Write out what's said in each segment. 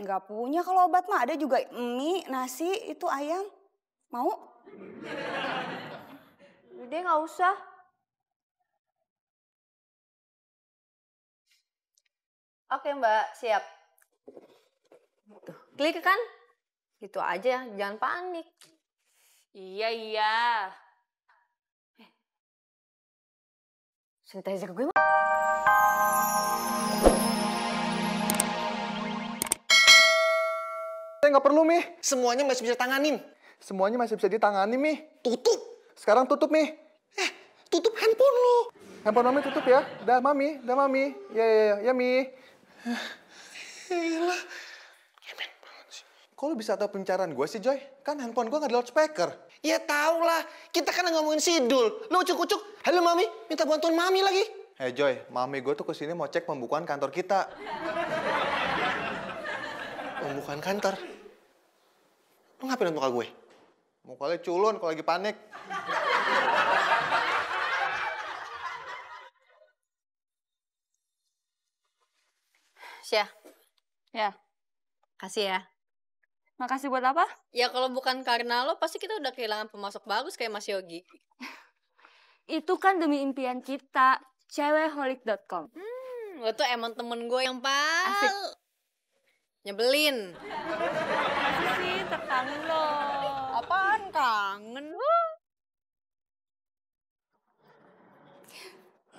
Nggak punya, kalau obat mah ada juga mie, nasi, itu ayam. Mau? Udah nggak usah. Oke Mbak, siap. Tuh, klik kan? Gitu aja, jangan panik. Iya. Sanitizer gue mah. Nggak perlu, Mi. Semuanya masih bisa tanganin. Semuanya masih bisa ditangani, Mi. Tutup. Sekarang tutup, Mi. Tutup handphone lo. Handphone Mami tutup ya. Dah, Mami. Ya, Mi. Gila. Cemen banget sih. Kok lu bisa tahu pembicaraan gue sih, Joy? Kan handphone gue nggak di loudspeaker. Ya tau lah. Kita kan ngomongin Sidul. Lu ucuk-ucuk. Halo Mami, minta bantuan Mami lagi. Hey Joy, Mami gue tuh kesini mau cek pembukaan kantor kita. Pembukaan kantor. Lu ngapain muka gue? Mukanya culun kalau lagi panik. Syah, Ya, kasih ya. makasih buat apa? Ya kalau bukan karena lo, pasti kita udah kehilangan pemasok bagus kayak Mas Yogi. Itu kan demi impian kita, cewekholik.com. Lo tuh emang temen gue yang Asik. nyebelin. Masih sih, terkangen lo. Apaan kangen?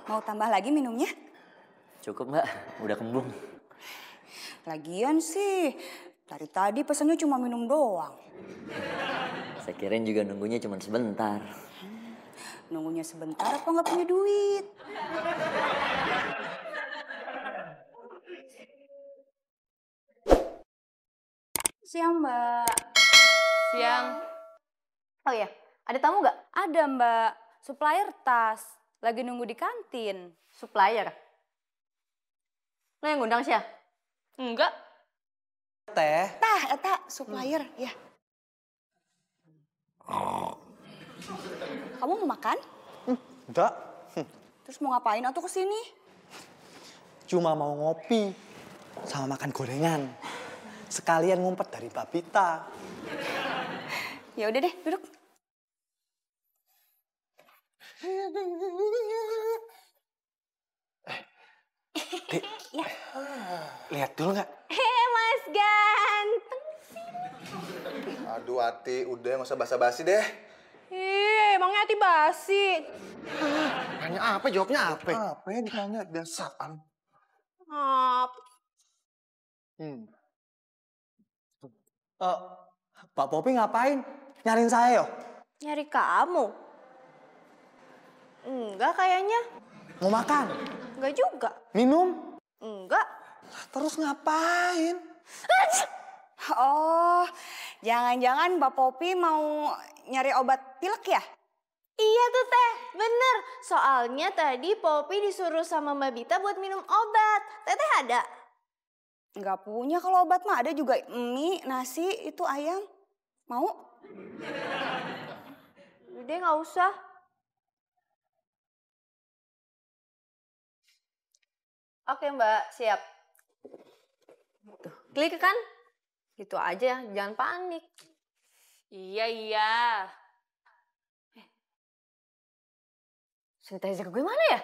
Mau tambah lagi minumnya? Cukup Mbak, udah kembung. Lagian sih, dari tadi pesannya cuma minum doang. Saya kirain juga nunggunya cuma sebentar. Nunggunya sebentar apa nggak punya duit? Siang, Mbak. Siang. Oh iya, ada tamu nggak? Ada Mbak, supplier tas. Lagi nunggu di kantin. Supplier. Lo yang ngundang Syah? Enggak. Teh. Tah, eta supplier, ya. Kamu mau makan? Enggak. Terus mau ngapain atau kesini? Cuma mau ngopi. Sama makan gorengan. Sekalian ngumpet dari Babita. Ya udah deh, duduk. Dek, Ya. lihat dulu nggak? Mas ganteng. Aduh, Ati, udah nggak usah basa-basi deh. Emangnya hati basi. Tanya apa, jawabnya apa? Apa yang ditanya? Biasaan. Pak Popi ngapain? Nyariin saya yo? Nyari kamu? Enggak kayaknya. Mau makan? Enggak juga. Minum? Enggak. Terus ngapain? Oh, jangan-jangan Mbak Popi mau nyari obat pilek ya? Iya tuh Teh, bener. Soalnya tadi Popi disuruh sama Mbak Bita buat minum obat. Teteh ada? Nggak punya, kalau obat mah ada juga mie, nasi, itu ayam. Mau? Udah nggak usah. Oke Mbak, siap. Tuh, klik kan? Gitu aja, jangan panik. Iya. Sanitizer gue mana ya?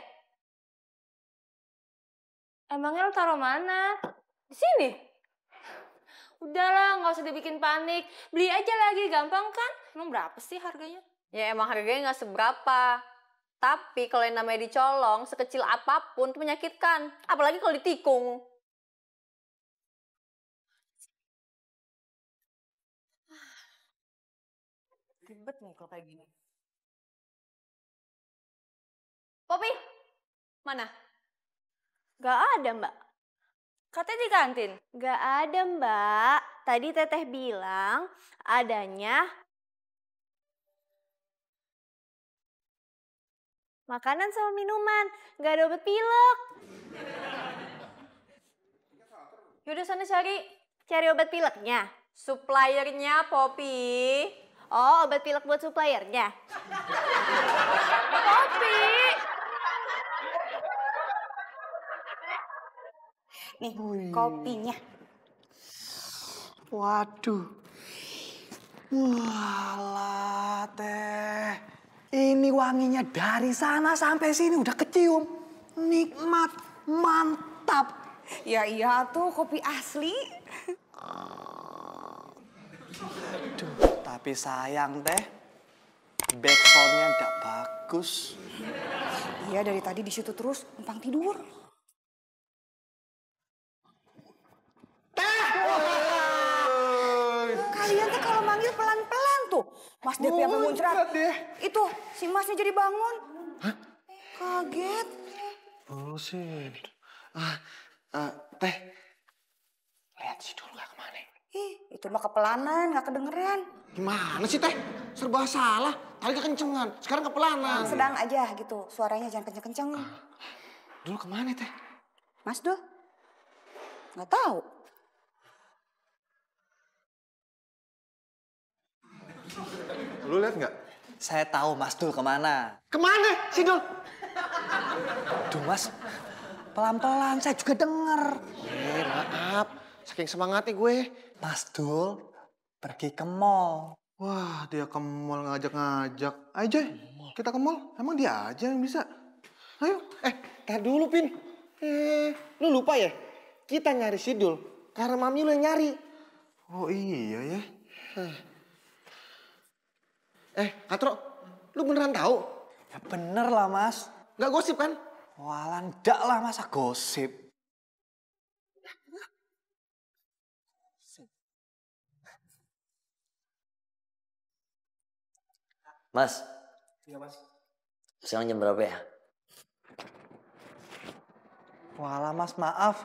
Emangnya lo taruh mana? Di sini. Udahlah, nggak usah dibikin panik. Beli aja lagi, gampang kan? Emang berapa sih harganya? Ya emang harganya nggak seberapa. Tapi kalau yang namanya dicolong, sekecil apapun itu menyakitkan. Apalagi kalau ditikung. Ribet nih kalau kayak gini. Popi, mana? Gak ada Mbak. Katanya di kantin. Gak ada Mbak. Tadi Teteh bilang adanya makanan sama minuman. Gak ada obat pilek. Yaudah sana cari obat pileknya. Suppliernya Popi. Oh, obat pilek buat suppliernya. Popi. Nih, kopinya. Waduh. Walah, Teh. Ini wanginya dari sana sampai sini udah kecium. Nikmat, mantap. Ya iya tuh kopi asli. Aduh, tapi sayang, Teh. Backsoundnya nggak bagus. Iya dari tadi di situ terus numpang tidur. Kalian tuh kalau manggil pelan-pelan tuh. Mas Depi sampai muncrat. Itu si Masnya jadi bangun. Hah? Kaget. Bullshit. Teh, lihat si dulu gak kemana. Ih, itu mah kepelanan, gak kedengeran. Gimana sih Teh? Serba salah. Tadi kekencengan, sekarang kepelanan. Sedang aja gitu, suaranya jangan kenceng-kenceng. Dulu kemana Teh? Mas Dul? Gak tahu. Lu lihat nggak? Saya tahu Mas Dul kemana. Kemana si Dul? Duh Mas, pelan-pelan saya juga denger. Maaf. Saking semangatnya gue. Mas Dul pergi ke mall. Wah, dia ke mall ngajak-ngajak. Ayo Joy, kita ke mall. Emang dia aja yang bisa. Ayo. Tar dulu Pin. Lu lupa ya? Kita nyari si Dul. Karena mami lu yang nyari. Oh iya ya. Katro, lu beneran tahu? Ya bener lah Mas. Gak gosip kan? Walah ndak lah masa gosip. Mas. Iya Mas. Sekarang jam berapa ya? Walah Mas maaf,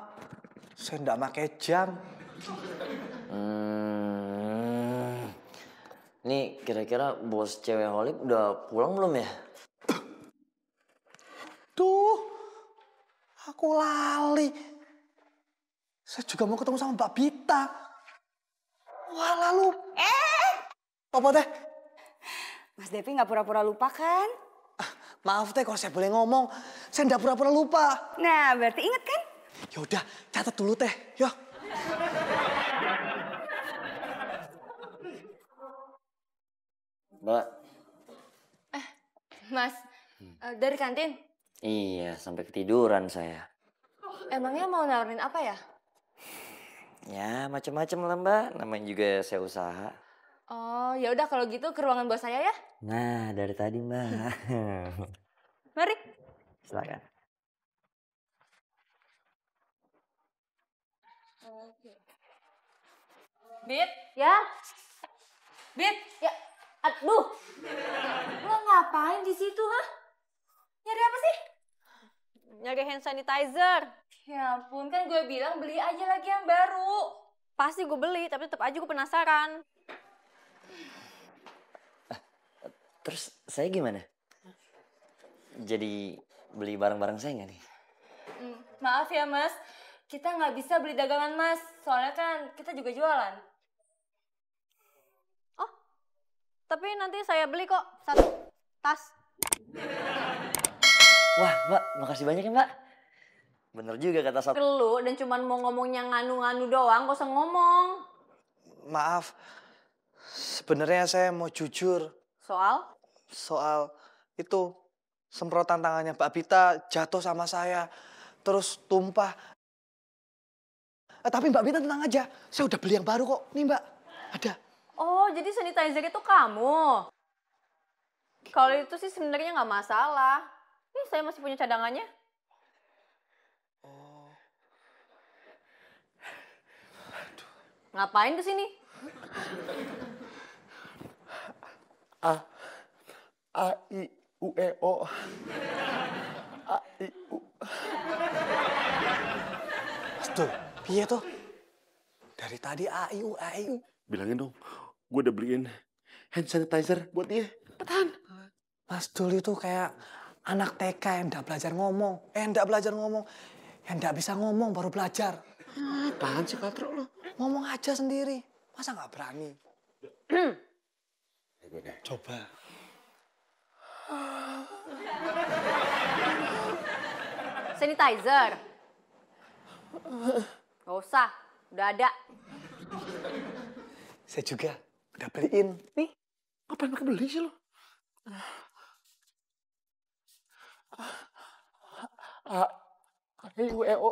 saya ndak pakai jam. Ini kira-kira bos cewek holik udah pulang belum ya? Tuh, aku lali. Saya juga mau ketemu sama Mbak Bita. Walah lu. Apa Teh? Mas Depi gak pura-pura lupa kan? Maaf Teh kalau saya boleh ngomong, saya ndak pura-pura lupa. Nah, berarti inget kan? Yaudah, catat dulu Teh, yuk. Mbak. Mas, dari kantin? Iya, sampai ketiduran saya. Emangnya mau nawarin apa ya? Ya, macam-macam lah Mbak. Namanya juga saya usaha. Oh, ya udah kalau gitu ke ruangan bos saya ya. Nah, dari tadi Mbak. Mari. Silakan. Bit, Ya, Bit. ya, aduh. Lo ngapain di situ, ha? Nyari apa sih? Nyari hand sanitizer. Ya ampun, kan gue bilang beli aja lagi yang baru. Pasti gue beli, tapi tetap aja gue penasaran. Terus saya gimana? Jadi beli barang-barang saya nggak nih? Maaf ya, Mas. Kita nggak bisa beli dagangan, Mas. Soalnya kan kita juga jualan. Oh, tapi nanti saya beli kok satu tas. Wah, Mbak, makasih banyak ya, Mbak. Bener juga kata satu. Perlu dan cuman mau ngomongnya nganu-nganu doang, gak usah ngomong. Maaf, sebenarnya saya mau jujur Soal? itu semprotan tangannya Mbak Bita jatuh sama saya, terus tumpah. Tapi Mbak Bita tenang aja, saya udah beli yang baru kok. Nih Mbak, ada. Oh, jadi sanitizer itu kamu? Kalau itu sih sebenarnya nggak masalah. Nih, saya masih punya cadangannya. Oh. Ngapain kesini? A, I, U, E, O. A, I, U. Mas Dul, piye tuh? Dari tadi A, I, U, A, I, U. Bilangin dong, gue udah beliin hand sanitizer buat dia. Cepetan. Mas Dul itu kayak anak TK yang nggak belajar ngomong. Nggak belajar ngomong. Yang nggak bisa ngomong baru belajar. Apaan sih Katro lo? Ngomong aja sendiri. Masa nggak berani? Coba. Sanitizer? Gak usah, udah ada. Saya juga udah beliin. Nih. Ngapain mereka beli sih lo? Ayo,